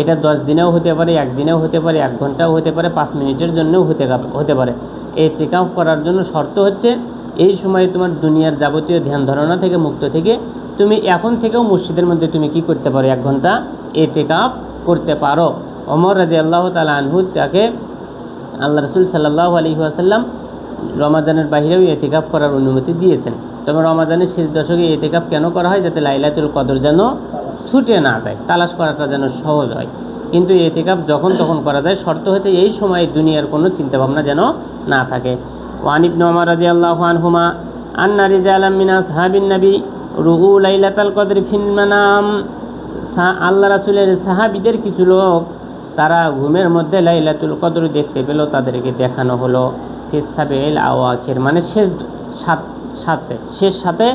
এটা 10 দিনেও হতে পারে, 1 দিনেও হতে পারে, 1 ঘন্টাও হতে পারে, 5 মিনিটের জন্যও হতে পারে। ইতিকাফ করার জন্য শর্ত হচ্ছে এই সময়ে তোমার দুনিয়ার যাবতীয় ধ্যান ধারণা থেকে মুক্ত থেকে তুমি এখন থেকেও মসজিদের মধ্যে তুমি কি করতে পারো, 1 ঘন্টা ইতিকাফ করতে পারো। ওমর রাদিয়াল্লাহু তাআলা আনহু তাকে আল্লাহ রাসূল সাল্লাল্লাহু আলাইহি ওয়াসাল্লাম রমাজানের বাইরেও ইতিকাফ করার অনুমতি দিয়েছেন। তবে রমাজানের শেষ দশকে ইতিকাফ কেন করা হয়, যাতে লাইলাতুল কদর যেন ছুটে না যায়, তালাশ করাটা যেন সহজ হয়। কিন্তু ইতিকাফ যখন তখন করা যায়, শর্ত হতে এই সময়ে দুনিয়ার কোনো চিন্তাভাবনা যেন না থাকে। ওয়ান ইবনে ওমর রাদিয়াল্লাহু আনহুমা আন্না রিজালাম মিন আসহাবিন নবী রুউ লাইলাতুল কদর ফিল মানাম, আল্লাহ রাসূলের সাহাবীদের কিছু লোক তারা ঘুমের মধ্যে লাইলাতুল কদর দেখতে পেল, তাদেরকে দেখানো হলো ফিসাবিল আওয়াখির, মানে শেষ সাথে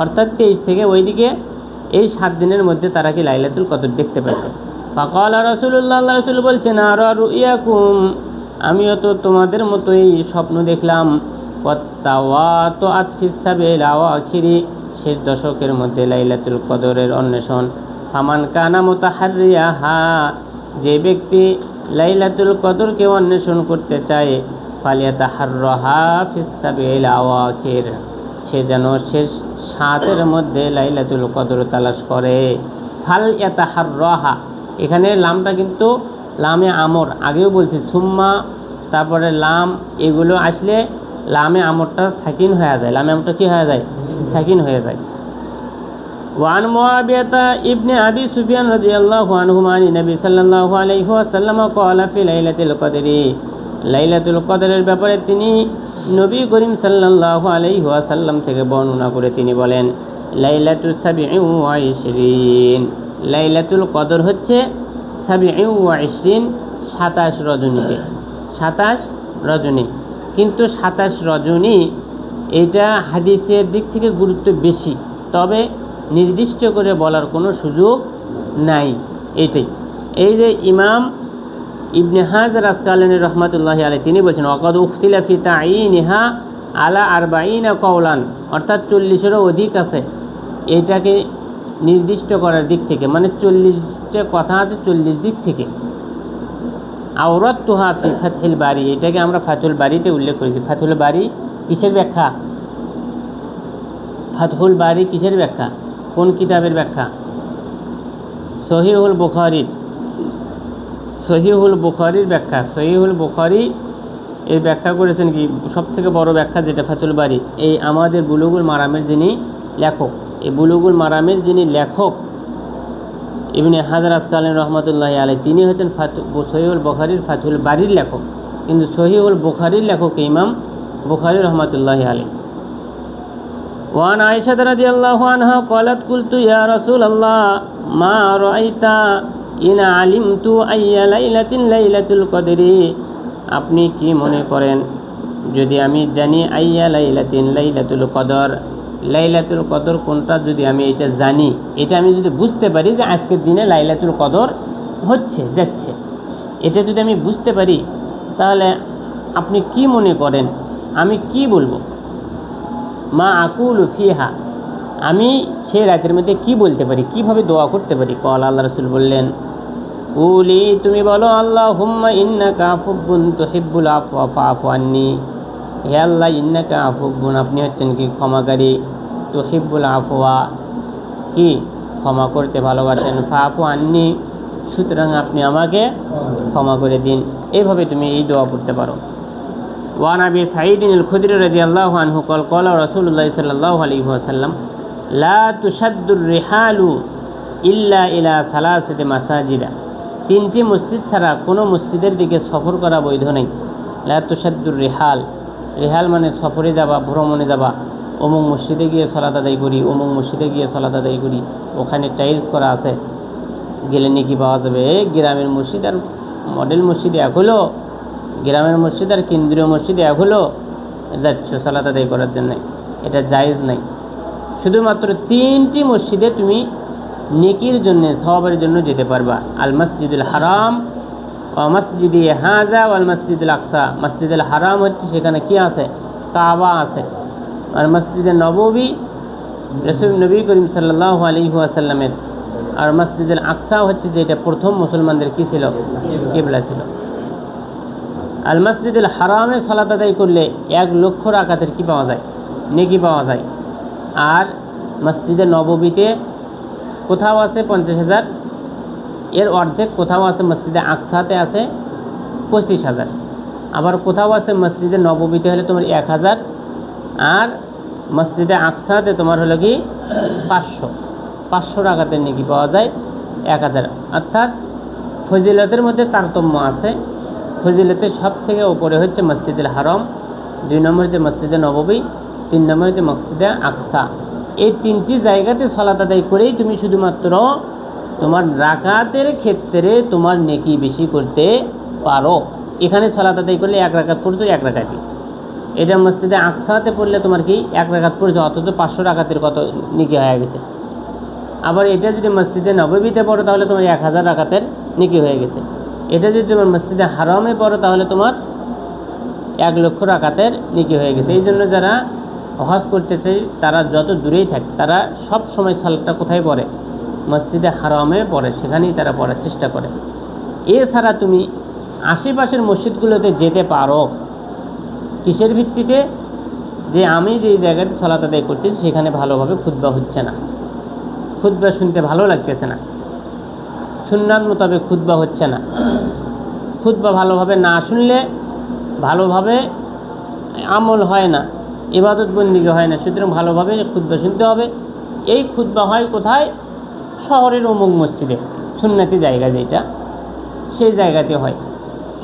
অর্থাৎ 23 থেকে ওইদিকে এই 7 দিনের মধ্যে তারা কি লাইলাতুল কদর দেখতে পেয়েছে। ফাকালা রাসূলুল্লাহ, আল্লাহ রাসূল বলছেন, আরা রুইয়াকুম, আমিও তো তোমাদের মতোই স্বপ্ন দেখলাম। ওয়াত্তাওয়াতুআত ফিসাবিল আওয়াখিরি, শেষ দশকের মধ্যে লাইলাতুল কদরের অন্বেষণ। ফামান কানা মুতাহাররিয়াহা, যে ব্যক্তি লাইলাতুল কদরকে অন্বেষণ করতে চায়, ফালিয়াতাহাররাহা ফিসাবিল আওয়াখির, সে যেন শেষ 7 মধ্যে লাইলাতুল কদর তালাশ করে। ফালিয়াতাহাররাহা, এখানে লামটা কিন্তু লামে আমর, আগেও বলছি সুম্মা তারপরে লাম, এগুলো আসলে লামে আমরটা সাকিন হয়ে যায়, লামে আমরটা কি হয়ে যায়? সাকিন হয়ে যায়। ওয়ান মুআবিয়াতা ইবনে আবি সুফিয়ান রাদিয়াল্লাহু আনহুমা আন নবী সাল্লাল্লাহু আলাইহি ওয়াসাল্লাম ক্বালা ফি লাইলাতুল কদরি, লাইলাতুল কদরের ব্যাপারে তিনি নবী করিম সাল্লাল্লাহু আলাইহি ওয়াসাল্লাম থেকে বর্ণনা করে তিনি বলেন, লাইলাতুল 27, লাইলাতুল কদর হচ্ছে 27, 27 রজনীতে, 27 রজনী। কিন্তু 27 রজনী এটা হাদিসের দিক থেকে গুরুত্ব বেশি, তবে নির্দিষ্ট করে বলার কোনো সুযোগ নাই। এটাই এই যে ইমাম ইবনে হাজার আসকালানী রহমাতুল্লাহি আলাইহি তিনি বলছেন, ওয়াকাদ উখতিলা ফি তাঈনিহা আলা 40 কওলান, অর্থাৎ 40-এরও অধিক আছে এটাকে নির্দিষ্ট করার দিক থেকে, মানে 40টা কথা আছে 40 দিক থেকে। আওরাতুহা ফি ফাতহুল বারি, এটাকে আমরা ফাতহুল বারিতে উল্লেখ করেছি। ফাতহুল বারি কিসের ব্যাখ্যা? ফাতহুল বারি কিসের ব্যাখ্যা? কোন কিতাবের ব্যাখ্যা? সহিহুল বুখারীর, সহিহুল বুখারীর ব্যাখ্যা। সহিহুল বুখারী এর ব্যাখ্যা করেছেন কি, সবথেকে বড় ব্যাখ্যা যেটা ফাতহুল বারি, এই আমাদের বুলুগুল মারামের যিনি লেখক, এই বুলুগুল মারামের যিনি লেখক ইবনে হাজার আসকালানী রহমাতুল্লাহি আলাইহি, তিনি হচ্ছেন সহিহুল বুখারীর ফাতহুল বারির লেখক, কিন্তু সহিহুল বুখারীর লেখক ইমাম বুখারী রহমাতুল্লাহি আলাইহি। ওয়ান আয়েশা রাদিয়াল্লাহু আনহা ক্বালাত কুলতু ইয়া রাসূলাল্লাহ মা রাআইতা ইন আলিমতু আইয়া লাইলাতিন লাইলাতুল কদরি, আপনি কি মনে করেন যদি আমি জানি আইয়া লাইলাতিন লাইলাতুল কদর, লাইলাতুল কদর কোনটা, যদি আমি এটা জানি, এটা আমি যদি বুঝতে পারি যে আজকের দিনে লাইলাতুল কদর হচ্ছে যাচ্ছে, এটা যদি আমি বুঝতে পারি, তাহলে আপনি কি মনে করেন আমি কি বলবো? মা আকুলু ফিহা, আমি সেই রাতের মধ্যে কি বলতে পারি, কিভাবে দোয়া করতে পারি? কল, আল্লাহ রাসূল বললেন, উলি, তুমি বলো, আল্লাহুম্মা ইন্নাকা আফুবুন তুহিব্বুল আফওয়া ফাআফু আন্নি, হে আল্লাহ, ইন্নাকা আফুবুন, আপনি হচ্ছেন কি ক্ষমাকারী, তুহিব্বুল আফওয়া, কি ক্ষমা করতে ভালোবাসেন, ফাআফু আন্নি, সুতরাং আপনি আমাকে ক্ষমা করে দিন। এইভাবে তুমি এই দোয়া করতে পারো। ওয়ান আবি সাঈদ আল খুদরি রাদিয়াল্লাহু আনহু ক্বাল ক্বালা রাসূলুল্লাহ সাল্লাল্লাহু আলাইহি ওয়াসাল্লাম, লা তুশাদ্দুর রিহালু ইল্লা ইলা সালাসাতি মাসাজিদা, 3টি মসজিদ ছাড়া কোনো মসজিদের দিকে সফর করা বৈধ নেই। লা তুশাদ্দুর রিহাল, রিহাল মানে সফরে যাবা, ভ্রমণে যাবা, অমুক মসজিদে গিয়ে সালাত আদায় করি, অমুক মসজিদে গিয়ে সালাত আদায় করি, ওখানে টাইলস করা আছে, গেলে নাকি পাওয়া যাবে। গ্রামের মসজিদ আর মডেল মসজিদ এক হলো, গ্রামের মসজিদ আর কেন্দ্রীয় মসজিদ এক হলো, যাচ্ছ সালাত আদায় করার জন্য, এটা জায়েজ নাই। শুধুমাত্র 3টি মসজিদে তুমি নেকির জন্য, সওয়াবের জন্য যেতে পারবা। আল মসজিদুল হারাম ও মসজিদে হাজা ওয়াল মসজিদুল আকসা, মসজিদুল হারাম হচ্ছে সেখানে কি আছে? কাবা আছে। আর মসজিদে নববী রাসূল নবী করিম সাল্লাল্লাহু আলাইহি ওয়াসাল্লামের, আর মসজিদুল আকসা হচ্ছে যেটা প্রথম মুসলমানদের কি ছিল? কিবলা ছিল। আল মসজিদুল হারামে সালাত আদায় করলে 1 লক্ষ রাকাতের কি পাওয়া যায়? নেকি পাওয়া যায়। আর মসজিদে নববীতে কোথাও আছে 50,000, এর অর্ধেক। কোথাও আছে মসজিদে আকসাতে আছে 25,000, আবার কোথাও আছে মসজিদে নববীতে হলে তোমার 1,000, আর মসজিদে আকসাতে তোমার হলো কি 500 রাকাতের নেকি পাওয়া যায় 1,000। অর্থাৎ ফজিলতের মধ্যে তারতম্য আছে। ফজিলতের সব থেকে উপরে হচ্ছে মসজিদুল হারাম, 2 নম্বর হচ্ছে মসজিদে নববী, 3 নম্বর হচ্ছে মসজিদে আকসা। এই 3টি জায়গাতে সালাত আদায় করেই তুমি শুধুমাত্র তোমার রাকাতের ক্ষেত্রে তোমার নেকি বেশি করতে পারো। এখানে সালাত আদায় করলে 1 রাকাত পড়ছো 1 রাকাতই, এটা মসজিদে আকসাতে পড়লে তোমার কি 1 রাকাত পড়ছো, অথচ 500 রাকাতের কত নেকি হয়ে গেছে। আবার এটা যদি মসজিদে নববীতে পড়ো তাহলে তোমার 1000 রাকাতের নেকি হয়ে গেছে। এটা যদি তোমার মসজিদে হারামে পড়ো তাহলে তোমার 1 লক্ষ রাকাতের নেকি হয়ে গেছে। এই জন্য যারা হজ করতে চাই তারা যত দূরেই থাকে তারা সব সময় সালাতটা কোথায় পড়ে? মসজিদে হারামে পড়ে, সেখানেই তারা পড়ার চেষ্টা করে। এছাড়া তুমি আশেপাশের মসজিদগুলোতে যেতে পারো। কিসের ভিত্তিতে? যে আমি যে জায়গাতে সালাত আদায় করতেছি সেখানে ভালোভাবে খুতবা হচ্ছে না, খুতবা শুনতে ভালো লাগতেছে না, সুন্নাত মোতাবেক খুতবা হচ্ছে না, খুতবা ভালোভাবে না শুনলে ভালোভাবে আমল হয় না, ইবাদত বন্দিগি হয় না। সুতরাং ভালোভাবে খুতবা শুনতে হবে। এই খুতবা হয় কোথায়? শহরের অমুক মসজিদে, সুন্নতি জায়গা যেটা, সেই জায়গাতে হয়।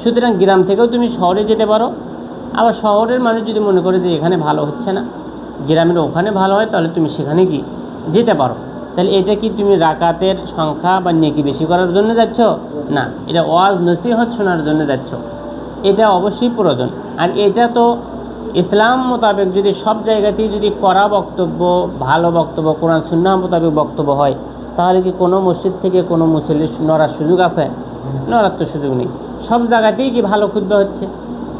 সুতরাং গ্রাম থেকেও তুমি শহরে যেতে পারো। আবার শহরের মানুষ যদি মনে করে যে এখানে ভালো হচ্ছে না, গ্রামের ওখানে ভালো হয়, তাহলে তুমি সেখানে কি যেতে পারো। তাহলে এটা কি তুমি রাকাতের সংখ্যা বা নেকি বেশি করার জন্য যাচ্ছ? না, এটা ওয়াজ নসিহত শোনার জন্য যাচ্ছ। এটা অবশ্যই প্রয়োজন। আর এটা তো ইসলাম মোতাবেক যদি সব জায়গাতেই যদি করা বক্তব্য, ভালো বক্তব্য, কোরআন সুন্নাহ মোতাবেক বক্তব্য হয়, তাহলে কি কোনো মসজিদ থেকে কোনো মুসল্লি নড়ার সুযোগ আছে? নড়ার তো সুযোগ নেই। সব জায়গাতেই কি ভালো খুতবা হচ্ছে,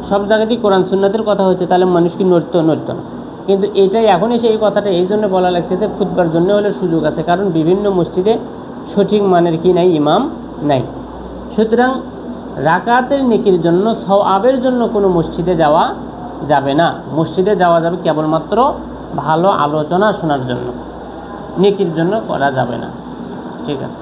সব জায়গাতেই কোরআন সুন্নাতের কথা হচ্ছে, তাহলে মানুষ কি নড়তো না। কিন্তু এটাই এখন এসে এই কথাটা এই জন্য বলা লাগতেছে, খুতবার জন্য হলে সুযোগ আছে, কারণ বিভিন্ন মসজিদে সঠিক মানের কি নাই, ইমাম নাই। সুতরাং রাকাতের নেকির জন্য, সওয়াবের জন্য কোনো মসজিদে যাওয়া যাবে না। মসজিদে যাওয়া যাবে কেবলমাত্র ভালো আলোচনা শোনার জন্য, নেকির জন্য করা যাবে না। ঠিক আছে।